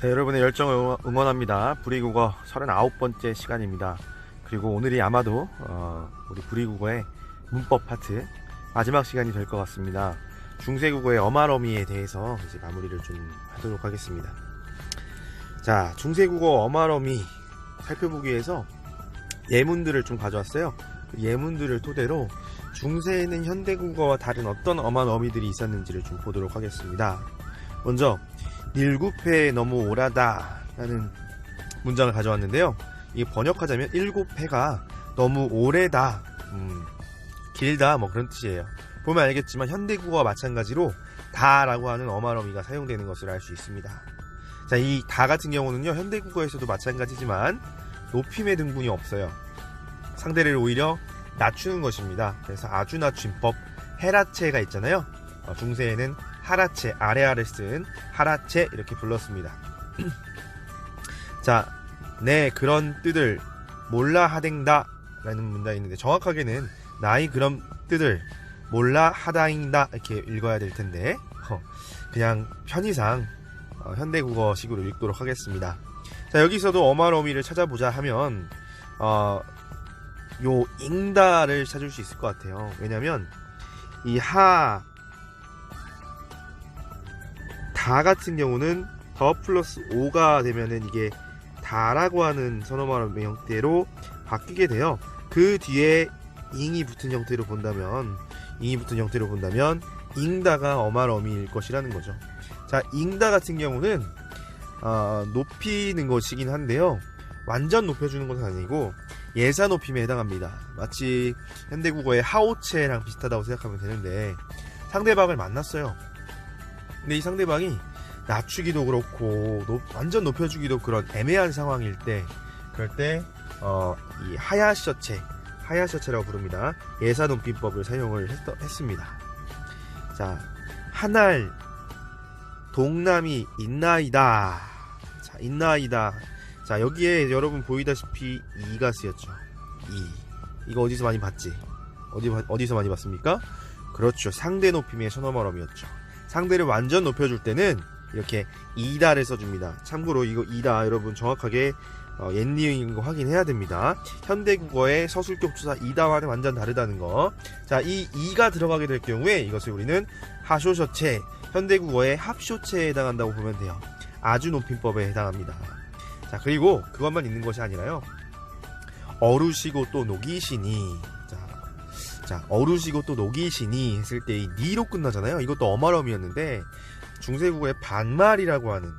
자, 여러분의 열정을 응원합니다. 불이국어 39번째 시간입니다. 그리고 오늘이 아마도 우리 불이국어의 문법 파트 마지막 시간이 될 것 같습니다. 중세국어의 어말어미에 대해서 이제 마무리를 좀 하도록 하겠습니다. 자, 중세국어 어말어미 살펴보기 위해서 예문들을 좀 가져왔어요. 그 예문들을 토대로 중세에는 현대국어와 다른 어떤 어말어미들이 있었는지를 좀 보도록 하겠습니다. 먼저 일곱회 너무 오라다 라는 문장을 가져왔는데요. 이게 번역하자면 일곱회가 너무 오래다, 길다 뭐 그런 뜻이에요. 보면 알겠지만 현대국어와 마찬가지로 다라고 하는 어말어미가 사용되는 것을 알 수 있습니다. 자, 이 다 같은 경우는요, 현대국어에서도 마찬가지지만 높임의 등분이 없어요. 상대를 오히려 낮추는 것입니다. 그래서 아주 낮춤법 헤라체가 있잖아요. 중세에는 하라체, 아래아래 쓴 하라체 이렇게 불렀습니다. 자, 네 그런 뜻을 몰라 하댕다 라는 문장이 있는데, 정확하게는 나이 그런 뜻을 몰라 하다잉다 이렇게 읽어야 될 텐데 그냥 편의상 현대국어식으로 읽도록 하겠습니다. 자, 여기서도 어말어미를 찾아보자 하면 요 잉다를 찾을 수 있을 것 같아요. 왜냐면 이 다 같은 경우는 더 플러스 오가 되면은 이게 다라고 하는 선어말어미 형태로 바뀌게 돼요. 그 뒤에 잉이 붙은 형태로 본다면 잉다가 어말어미일 것이라는 거죠. 자, 잉다 같은 경우는 높이는 것이긴 한데요, 완전 높여주는 것은 아니고 예사 높임에 해당합니다. 마치 현대국어의 하오체랑 비슷하다고 생각하면 되는데, 상대방을 만났어요. 근데 이 상대방이 낮추기도 그렇고 완전 높여주기도 그런 애매한 상황일 때, 그럴 때 이 하야셔체라고 부릅니다. 예사 높임법을 사용을 했습니다. 자, 한알 동남이 있나이다. 자, 있나이다. 자, 여기에 여러분 보이다시피 이가 쓰였죠. 이거 어디서 많이 봤지? 어디서 많이 봤습니까? 그렇죠, 상대 높임의 선어말어미였죠. 상대를 완전 높여줄 때는 이렇게 이다를 써줍니다. 참고로 이거 이다 여러분 정확하게 옛니은 거 확인해야 됩니다. 현대국어의 서술격투사 이다와는 완전 다르다는 거. 자, 이 이가 들어가게 될 경우에 이것을 우리는 하쇼셔체, 현대국어의 합쇼체에 해당한다고 보면 돼요. 아주 높임법에 해당합니다. 자, 그리고 그것만 있는 것이 아니라요, 어루시고 또 녹이시니. 자, 어루시고 또 녹이시니 했을 때 이 니로 끝나잖아요. 이것도 어말어미였는데 중세국어의 반말이라고 하는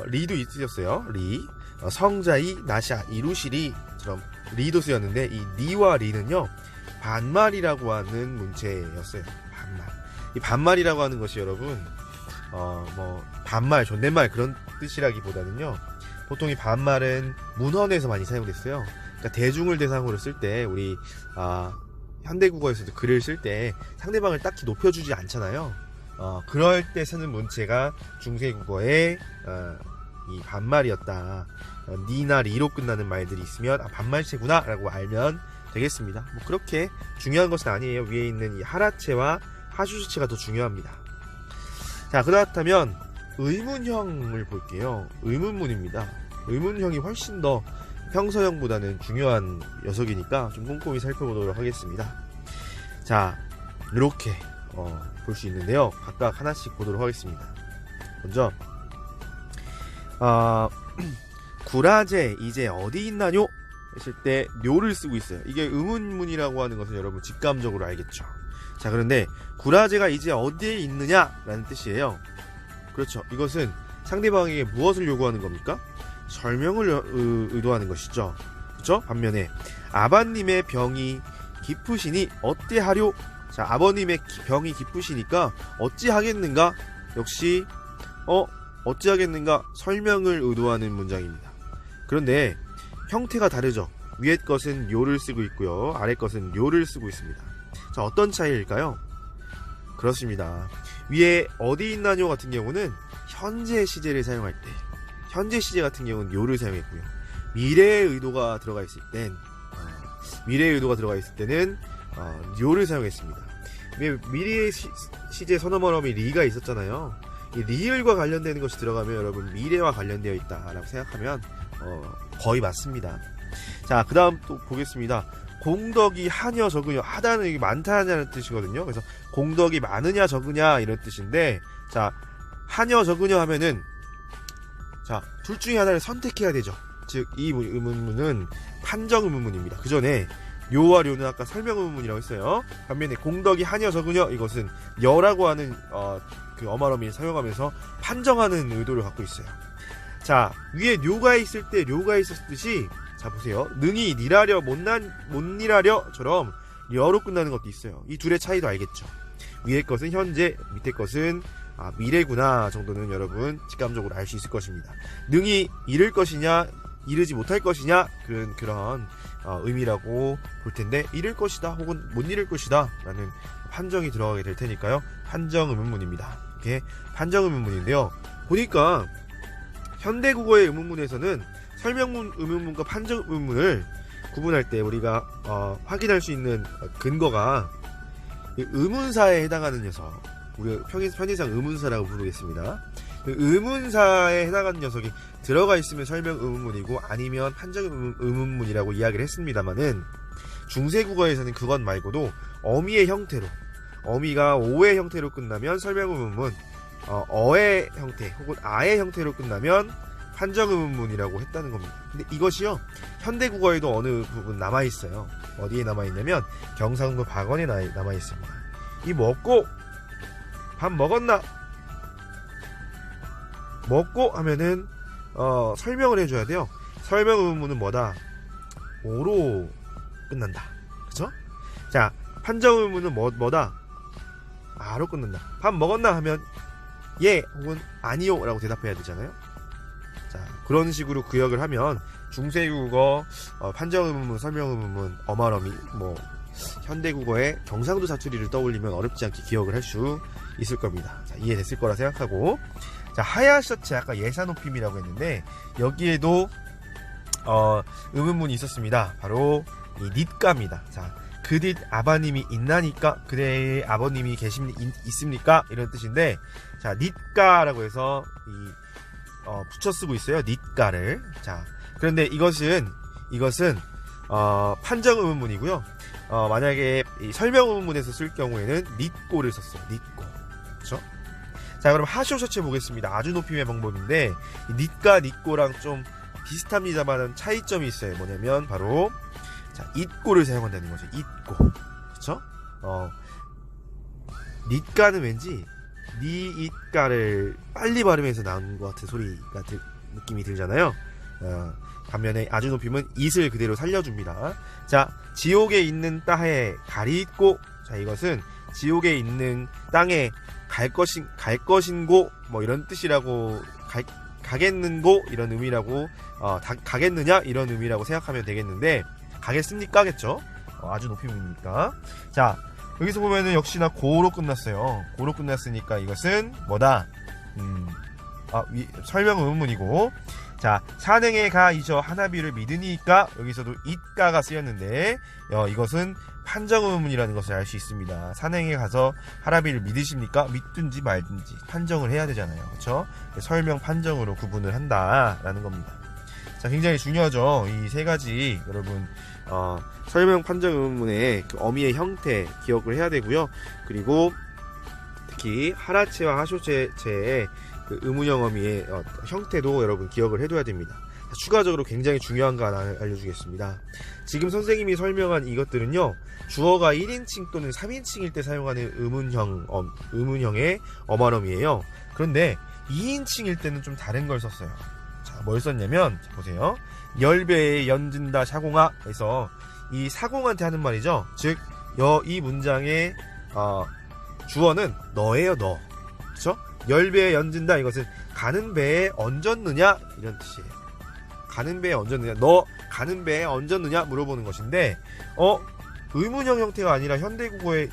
리도 있으셨어요. 리, 성자이 나샤 이루시리처럼 리도 쓰였는데, 이 니와 리는요 반말이라고 하는 문체였어요. 반말. 이 반말이라고 하는 것이 여러분 뭐 반말, 존댓말 그런 뜻이라기보다는요, 보통 이 반말은 문헌에서 많이 사용됐어요. 그러니까 대중을 대상으로 쓸 때 우리 현대국어에서도 글을 쓸 때 상대방을 딱히 높여주지 않잖아요. 그럴 때 쓰는 문체가 중세국어의 이 반말이었다. 니나 리로 끝나는 말들이 있으면 반말체구나 라고 알면 되겠습니다. 뭐 그렇게 중요한 것은 아니에요. 위에 있는 이 하라체와 하슈슈체가 더 중요합니다. 자, 그렇다면 의문형을 볼게요. 의문문입니다. 의문형이 훨씬 더 평서형보다는 중요한 녀석이니까 좀 꼼꼼히 살펴보도록 하겠습니다. 자, 이렇게 볼 수 있는데요, 각각 하나씩 보도록 하겠습니다. 먼저 구라제 이제 어디 있나뇨 했을 때 뇨를 쓰고 있어요. 이게 의문문이라고 하는 것은 여러분 직감적으로 알겠죠. 자, 그런데 구라제가 이제 어디에 있느냐 라는 뜻이에요. 그렇죠, 이것은 상대방에게 무엇을 요구하는 겁니까? 설명을 의도하는 것이죠. 그렇죠? 반면에 아버님의 병이 깊으시니 어때하려? 자, 아버님의 병이 깊으시니까 어찌하겠는가? 역시 어찌하겠는가? 설명을 의도하는 문장입니다. 그런데 형태가 다르죠. 위에 것은 요를 쓰고 있고요, 아래 것은 료를 쓰고 있습니다. 자, 어떤 차이일까요? 그렇습니다. 위에 어디 있나뇨 같은 경우는 현재 시제를 사용할 때, 현재 시제 같은 경우는 요를 사용했고요, 미래의 의도가 들어가 있을 때는 료를 사용했습니다. 미래의 시제 선어말어미 리가 있었잖아요. 이 리을과 관련되는 것이 들어가면 여러분 미래와 관련되어 있다라고 생각하면 거의 맞습니다. 자, 그 다음 또 보겠습니다. 공덕이 하냐 적으냐, 하다는 이게 많다냐는 뜻이거든요. 그래서 공덕이 많으냐 적으냐 이런 뜻인데, 자, 하냐 적으냐 하면은 자, 둘 중에 하나를 선택해야 되죠. 즉 이 의문문은 판정 의문문입니다. 그 전에 요와 료는 아까 설명 의문문이라고 했어요. 반면에 공덕이 하냐 적으냐, 이것은 여라고 하는 그 어마어미를 사용하면서 판정하는 의도를 갖고 있어요. 자, 위에 료가 있을 때 료가 있었듯이, 자 보세요. 능이 니라려 못 니라려처럼 여로 끝나는 것도 있어요. 이 둘의 차이도 알겠죠. 위에 것은 현재, 밑에 것은 미래구나 정도는 여러분 직감적으로 알 수 있을 것입니다. 능이 이를 것이냐 이르지 못할 것이냐, 그런 의미라고 볼 텐데, 이를 것이다 혹은 못 이룰 것이다 라는 판정이 들어가게 될 테니까요. 판정 의문문입니다. 이게 판정 의문문인데요. 보니까 현대국어의 의문문에서는 설명문 의문문과 판정 의문문을 구분할 때 우리가 확인할 수 있는 근거가 의문사에 해당하는 녀석, 우리가 편의상 의문사라고 부르겠습니다. 의문사에 해당하는 녀석이 들어가 있으면 설명 의문문이고, 아니면 판정 의문문이라고 이야기를 했습니다만은, 중세국어에서는 그것 말고도 어미의 형태로, 어미가 오의 형태로 끝나면 설명 의문문, 어의 형태 혹은 아의 형태로 끝나면 판정 의문문이라고 했다는 겁니다. 근데 이것이요, 현대국어에도 어느 부분 남아있어요. 어디에 남아있냐면 경상도 박원에 남아있습니다. 이 먹고, 밥 먹었나? 먹고 하면은 설명을 해줘야 돼요. 설명 의문문은 뭐다? 오로 끝난다. 그쵸? 자, 판정 의문문은 뭐다? 아로 끝난다. 밥 먹었나 하면 예 혹은 아니요 라고 대답해야 되잖아요. 자, 그런 식으로 구역을 하면 중세국어 판정 의문문, 설명 의문문, 어마어미, 현대국어의 경상도 사투리를 떠올리면 어렵지 않게 기억을 할 수 있을 겁니다. 자, 이해됐을 거라 생각하고, 자, 하야셔츠 아까 예사 높임이라고 했는데, 여기에도 의문문이 있었습니다. 바로 이 닛가입니다. 자, 그릿 아바님이 있나니까, 그대의 아버님이 있습니까? 이런 뜻인데, 자, 닛가라고 해서 붙여 쓰고 있어요. 닛가를. 자, 그런데 이것은 판정 의문문이고요. 만약에 이 설명 의문문에서 쓸 경우에는 닛고를 썼어요. 닛고. 그렇죠? 자, 그럼 하쇼 셔츠 보겠습니다. 아주 높임의 방법인데, 닛과 닛고랑 좀 비슷합니다만 차이점이 있어요. 뭐냐면 바로 자, it고를 사용한다는 거죠. it고. 그렇죠? 닛가는 왠지 니잇가를 빨리 발음해서 나온 것 같은 소리가 느낌이 들잖아요. 반면에 아주 높임은 it을 그대로 살려줍니다. 자, 지옥에 있는 땅에 갈이 있고, 자, 이것은 지옥에 있는 땅에 갈 것인고 이런 뜻이라고, 가겠는고 이런 의미라고, 가겠느냐 이런 의미라고 생각하면 되겠는데, 가겠습니까 겠죠? 아주 높임이니까. 자, 여기서 보면은 역시나 고로 끝났어요. 고로 끝났으니까 이것은 뭐다? 설명 의문문이고, 자, 산행에 가 이저 하나비를 믿으니까 여기서도 it가가 쓰였는데, 이것은 판정 의문문이라는 것을 알 수 있습니다. 산행에 가서 하나비를 믿으십니까? 믿든지 말든지 판정을 해야 되잖아요. 그렇죠? 설명 판정으로 구분을 한다라는 겁니다. 자, 굉장히 중요하죠. 이 세 가지 여러분 설명 판정 의문문의 그 어미의 형태 기억을 해야 되고요. 그리고 특히 하라체와 하쇼체의 그 의문형 어미의 형태도 여러분 기억을 해둬야 됩니다. 자, 추가적으로 굉장히 중요한 거 하나 알려주겠습니다. 지금 선생님이 설명한 이것들은요, 주어가 1인칭 또는 3인칭일 때 사용하는 의문형의 어마어미예요. 그런데 2인칭일 때는 좀 다른 걸 썼어요. 자, 뭘 썼냐면, 자, 보세요. 열배에 연진다 사공아 해서 이 사공한테 하는 말이죠. 즉, 이 문장의 주어는 너예요, 너. 그쵸? 열배에 연진다, 이것은 가는 배에 얹었느냐 이런 뜻이에요. 가는 배에 얹었느냐, 너 가는 배에 얹었느냐 물어보는 것인데, 의문형 형태가 아니라 현대국어의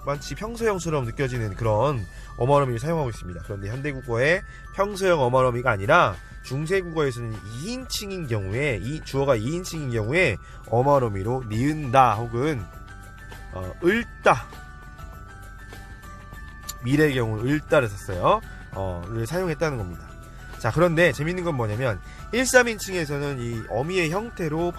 마치 평서형처럼 느껴지는 그런 어마어미를 사용하고 있습니다. 그런데 현대국어의 평서형 어마어미가 아니라 중세국어에서는 2인칭인 경우에, 이 주어가 2인칭인 경우에 어마어미로 니은다 혹은 읊다, 미래의 경우는 읊다를 썼어요. 를 사용했다는 겁니다. 자, 그런데 재밌는 건 뭐냐면 1~3인칭에서는 이 어미의 형태로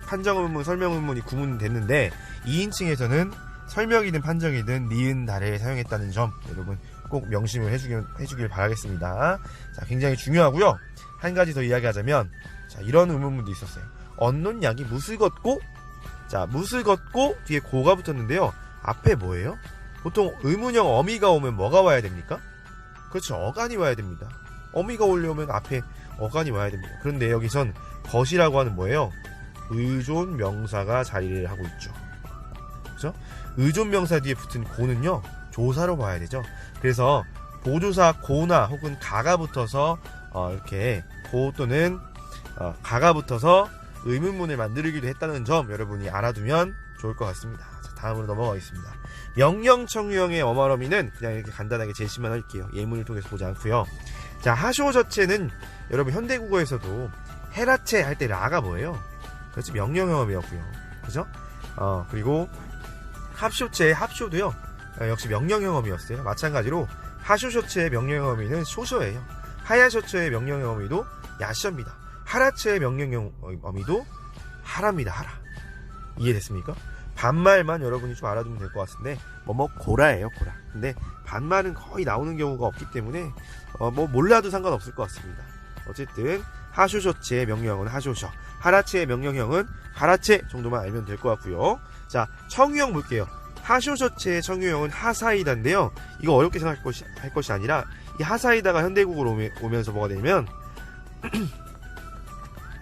판정의문문, 설명의문문이 구분됐는데 2인칭에서는 설명이든 판정이든 니은 다를 사용했다는 점 여러분 꼭 명심을 해주길 바라겠습니다. 자, 굉장히 중요하고요. 한 가지 더 이야기하자면 자, 이런 의문문도 있었어요. 얻는 약이 무슬 걷고, 자, 무슬 걷고 뒤에 고가 붙었는데요. 앞에 뭐예요? 보통 의문형 어미가 오면 뭐가 와야 됩니까? 그렇죠, 어간이 와야 됩니다. 어미가 오려면 앞에 어간이 와야 됩니다. 그런데 여기선 것이라고 하는 뭐예요? 의존 명사가 자리를 하고 있죠. 그죠? 의존 명사 뒤에 붙은 고는요, 조사로 봐야 되죠. 그래서 보조사 고나 혹은 가가 붙어서 이렇게 고 또는 가가 붙어서 의문문을 만들기도 했다는 점 여러분이 알아두면 좋을 것 같습니다. 자, 다음으로 넘어가겠습니다. 명령청유형의 어말어미는 그냥 이렇게 간단하게 제시만 할게요. 예문을 통해서 보지 않고요. 자, 하쇼저체는 여러분 현대국어에서도 헤라체 할 때 라가 뭐예요? 그렇지, 명령형어미였고요. 그죠? 그리고 합쇼체의 합쇼도요, 역시 명령형어미였어요. 마찬가지로 하쇼셔체의 명령형어미는 쇼셔예요. 하야셔체의 명령형어미도 야셔입니다. 하라체의 명령형어미도 하라입니다. 하라. 이해됐습니까? 반말만 여러분이 좀 알아두면 될 것 같은데 고라예요, 고라. 근데 반말은 거의 나오는 경우가 없기 때문에 몰라도 상관없을 것 같습니다. 어쨌든 하쇼셔체의 명령형은 하쇼셔, 하라체의 명령형은 하라체 정도만 알면 될 것 같고요. 자, 청유형 볼게요. 하쇼셔체의 청유형은 하사이다인데요. 이거 어렵게 생각할 것이 아니라 이 하사이다가 현대국어로 오면서 뭐가 되냐면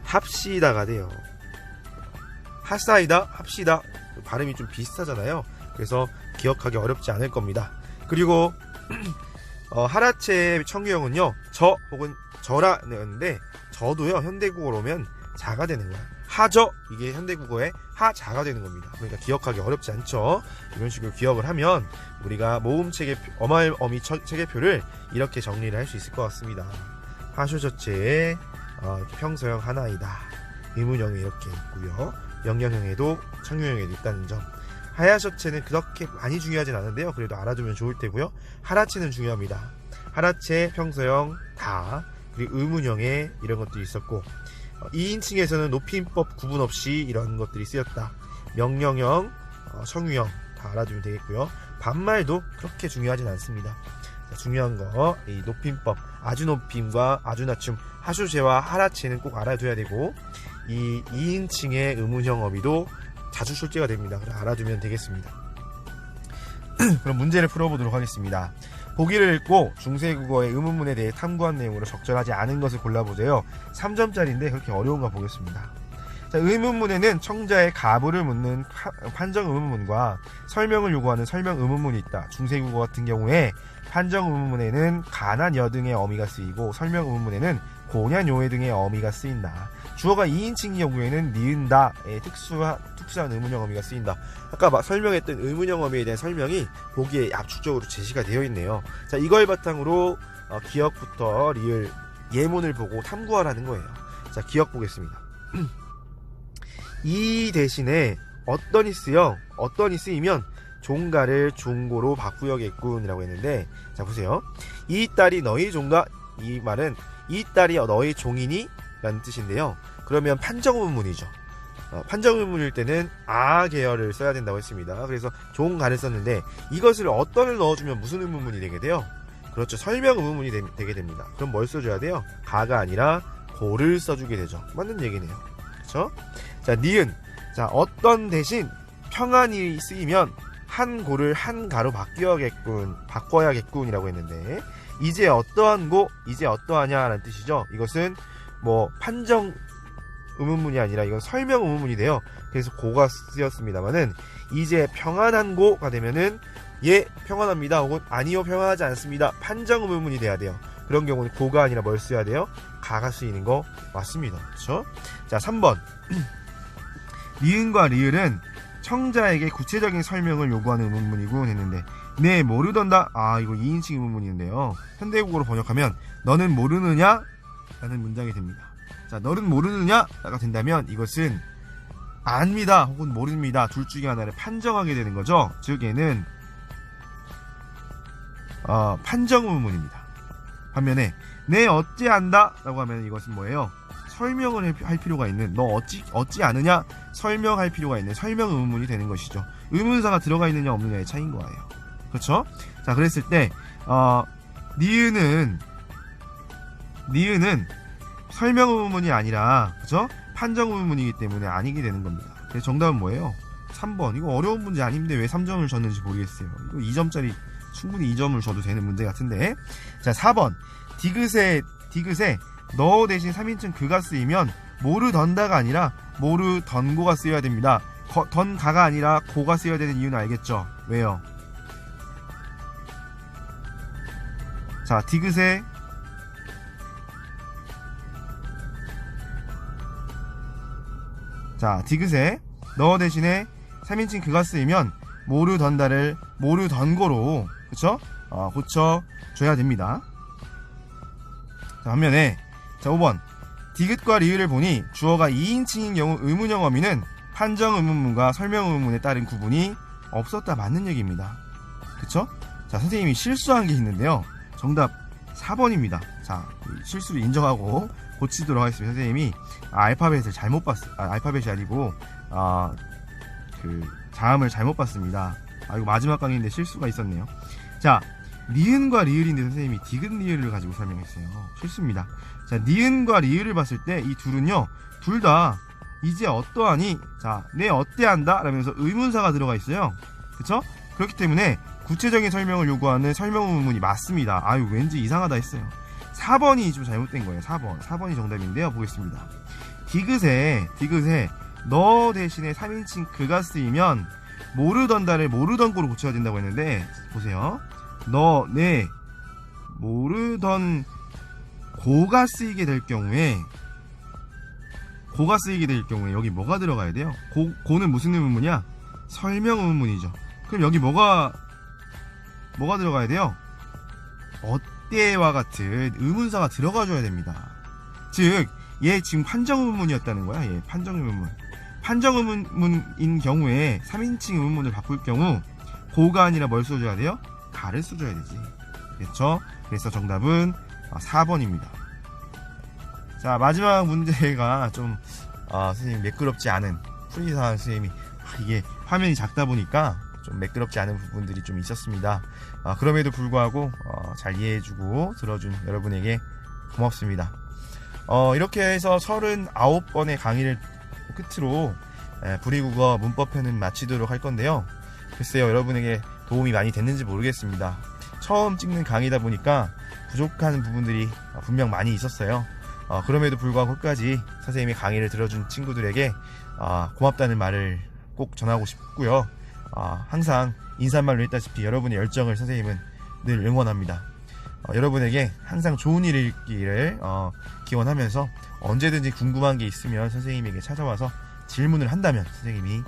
합시다가 돼요. 하사이다, 합시다 발음이 좀 비슷하잖아요. 그래서 기억하기 어렵지 않을 겁니다. 그리고 하라체의 청유형은요, 저 혹은 저라는데 저도요 현대국어로 오면 자가 되는 거야. 하저, 이게 현대국어의 하자가 되는 겁니다. 그러니까 기억하기 어렵지 않죠. 이런 식으로 기억을 하면 우리가 모음 어말어미 체계표를 이렇게 정리를 할 수 있을 것 같습니다. 하쇼저체의 평서형 하나이다. 의문형이 이렇게 있고요. 명령형에도 청유형에도 있다는 점. 하야셔체는 그렇게 많이 중요하진 않은데요. 그래도 알아두면 좋을 테고요. 하라체는 중요합니다. 하라체, 평서형, 다, 그리고 의문형에 이런 것들이 있었고, 2인칭에서는 높임법 구분 없이 이런 것들이 쓰였다. 명령형, 청유형 다 알아두면 되겠고요. 반말도 그렇게 중요하진 않습니다. 자, 중요한 거, 이 높임법, 아주 높임과 아주 낮춤, 하쇼제와 하라체는 꼭 알아둬야 되고, 이 2인칭의 의문형 어미도 자주 출제가 됩니다. 그럼 알아두면 되겠습니다. 그럼 문제를 풀어보도록 하겠습니다. 보기를 읽고 중세국어의 의문문에 대해 탐구한 내용으로 적절하지 않은 것을 골라보세요. 3점짜리인데 그렇게 어려운가 보겠습니다. 자, 의문문에는 청자의 가부를 묻는 판정 의문문과 설명을 요구하는 설명 의문문이 있다. 중세국어 같은 경우에 판정 의문문에는 가난 여 등의 어미가 쓰이고 설명 의문문에는 고냔 요해 등의 어미가 쓰인다. 주어가 2인칭의 경우에는 니은다의 특수한 의문형 어미가 쓰인다. 아까 설명했던 의문형 어미에 대한 설명이 보기에 압축적으로 제시가 되어 있네요. 자, 이걸 바탕으로 기억부터 리을 예문을 보고 탐구하라는 거예요. 자, 기억 보겠습니다. 이 대신에 어떤이 쓰이면 종가를 종고로 바꾸어야겠군이라고 했는데, 자 보세요. 이 딸이 너희 종가, 이 말은 이 딸이 너희 종이니? 라는 뜻인데요. 그러면 판정의문문이죠. 판정의문일 때는 계열을 써야 된다고 했습니다. 그래서 종가를 썼는데 이것을 어떤을 넣어주면 무슨 의문문이 되게 돼요? 그렇죠, 설명 의문문이 되게 됩니다. 그럼 뭘 써줘야 돼요? 가가 아니라 고를 써주게 되죠. 맞는 얘기네요. 그렇죠? 자, 니은. 자, 어떤 대신 평안이 쓰이면 한 고를 한 가로 바꿔야겠군이라고 했는데, 이제 어떠한 고, 이제 어떠하냐라는 뜻이죠. 이것은 판정 의문문이 아니라 이건 설명 의문문이 돼요. 그래서 고가 쓰였습니다만은, 이제 평안한 고가 되면은 예, 평안합니다 혹은 아니요, 평안하지 않습니다, 판정 의문문이 돼야 돼요. 그런 경우는 고가 아니라 뭘 써야 돼요? 가가 쓰이는 거 맞습니다. 그렇죠? 자, 3번. 니은과 리을은 청자에게 구체적인 설명을 요구하는 의문문이군 했는데, 네, 모르던다. 이거 2인칭 의문문인데요. 현대국어로 번역하면 너는 모르느냐? 라는 문장이 됩니다. 자, 너는 모르느냐가 된다면 이것은 압니다 혹은 모릅니다, 둘 중에 하나를 판정하게 되는 거죠. 즉 얘는 판정 의문문입니다. 반면에 네 어찌한다 라고 하면 이것은 뭐예요? 설명을 할 필요가 있는, 너 어찌 아느냐 설명할 필요가 있는 설명 의문문이 되는 것이죠. 의문사가 들어가 있느냐 없느냐의 차이인 거예요. 그렇죠? 자, 그랬을 때 니은은 설명 의문문이 아니라, 그렇죠? 판정 의문문이기 때문에 아니게 되는 겁니다. 그래서 정답은 뭐예요? 3번. 이거 어려운 문제 아닌데 왜 3점을 줬는지 모르겠어요. 이거 2점짜리 충분히 2점을 줘도 되는 문제 같은데. 자, 4번. 디귿에 너 대신 3인칭 그가 쓰이면 모르던다가 아니라 모르던고가 쓰여야 됩니다. 던가가 아니라 고가 쓰여야 되는 이유는 알겠죠? 왜요? 자, 디귿에 너 대신에 3인칭 그가 쓰이면 모르던다를 모르던고로, 그쵸? 고쳐줘야 됩니다. 자, 반면에, 자, 5번. 디귿과 리을을 보니 주어가 2인칭인 경우 의문형 어미는 판정 의문문과 설명 의문문에 따른 구분이 없었다. 맞는 얘기입니다. 그쵸? 자, 선생님이 실수한 게 있는데요. 정답 4번입니다. 자, 실수를 인정하고 고치도록 하겠습니다. 선생님이 알파벳을 잘못 알파벳이 아니고 자음을 잘못 봤습니다. 이거 마지막 강의인데 실수가 있었네요. 자, 니은과 리을인데 선생님이 디귿 리을을 가지고 설명했어요. 실수입니다. 자, 니은과 리을을 봤을 때 이 둘은요, 둘 다 이제 어떠하니, 자, 네 어때한다 라면서 의문사가 들어가 있어요. 그쵸? 그렇기 때문에 구체적인 설명을 요구하는 설명 의문문이 맞습니다. 왠지 이상하다 했어요. 4번이 좀 잘못된 거예요. 4번이 정답인데요. 보겠습니다. 디귿에 너 대신에 3인칭 그가 쓰이면 모르던다를 모르던고로 고쳐야 된다고 했는데, 보세요. 모르던 고가 쓰이게 될 경우에 여기 뭐가 들어가야 돼요? 고는 무슨 의문문이야? 설명 의문문이죠. 그럼 여기 뭐가 들어가야 돼요? 어때와 같은 의문사가 들어가줘야 됩니다. 즉, 얘 지금 판정 의문문이었다는 거야. 얘 판정 의문문. 판정 의문문인 경우에 3인칭 의문문을 바꿀 경우 고가 아니라 뭘 써줘야 돼요? 가를 써줘야 되지. 그렇죠? 그래서 정답은 4번입니다. 자, 마지막 문제가 좀 선생님 매끄럽지 않은 풀이사항. 선생님이 이게 화면이 작다 보니까 좀 매끄럽지 않은 부분들이 좀 있었습니다. 그럼에도 불구하고 잘 이해해주고 들어준 여러분에게 고맙습니다. 이렇게 해서 39번의 강의를 끝으로 불이국어 문법편은 마치도록 할 건데요. 글쎄요, 여러분에게 도움이 많이 됐는지 모르겠습니다. 처음 찍는 강의다 보니까 부족한 부분들이 분명 많이 있었어요. 그럼에도 불구하고 끝까지 선생님의 강의를 들어준 친구들에게 고맙다는 말을 꼭 전하고 싶고요. 항상 인사말로 했다시피 여러분의 열정을 선생님은 늘 응원합니다. 여러분에게 항상 좋은 일이 있기를 기원하면서 언제든지 궁금한 게 있으면 선생님에게 찾아와서 질문을 한다면 선생님이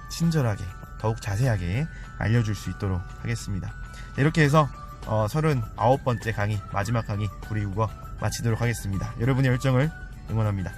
친절하게 더욱 자세하게 알려줄 수 있도록 하겠습니다. 이렇게 해서 39번째 강의, 마지막 강의 불이국어 마치도록 하겠습니다. 여러분의 열정을 응원합니다.